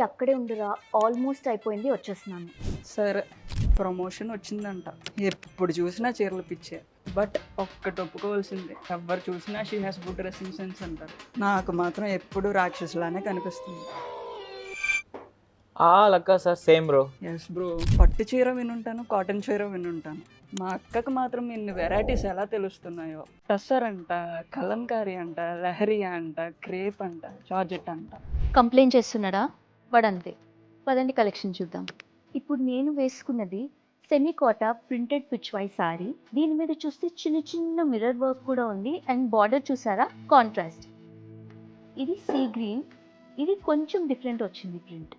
అక్కడే ఉండురా, ఆల్మోస్ట్ అయిపోయింది, వచ్చేస్తున్నాను. సరే, ప్రమోషన్ వచ్చిందంట. ఎప్పుడు చూసినా చీరలు పిచ్చే. బట్ ఒక్కటి ఒప్పుకోవాల్సిందే, ఎవరు చూసినా she has good dressing sense అంటారు. నాకు మాత్రం ఎప్పుడు రాక్షసులానే కనిపిస్తుంది. లక్క sir same bro. Yes bro, పట్టు చీర వినుంటాను, కాటన్ చీర వినుంటాను. మా అక్కకు మాత్రం ఇన్ని వెరైటీస్ ఎలా తెలుస్తున్నాయో. టస్సర్ అంట, కలంకారీ అంట, లహరియా అంట, క్రేప్ అంట, జార్జెట్ అంట. కంప్లైంట్ చేస్తున్నాడా? వాడంతే. పదండి కలెక్షన్ చూద్దాం. ఇప్పుడు నేను వేసుకున్నది సెమీ కోటా ప్రింటెడ్ పిచ్వాయ్ సారీ. దీని మీద చూస్తే చిన్న చిన్న మిర్రర్ వర్క్ కూడా ఉంది. అండ్ బార్డర్ చూసారా, కాంట్రాస్ట్. ఇది సీ గ్రీన్, ఇది కొంచెం డిఫరెంట్ వచ్చింది ప్రింట్.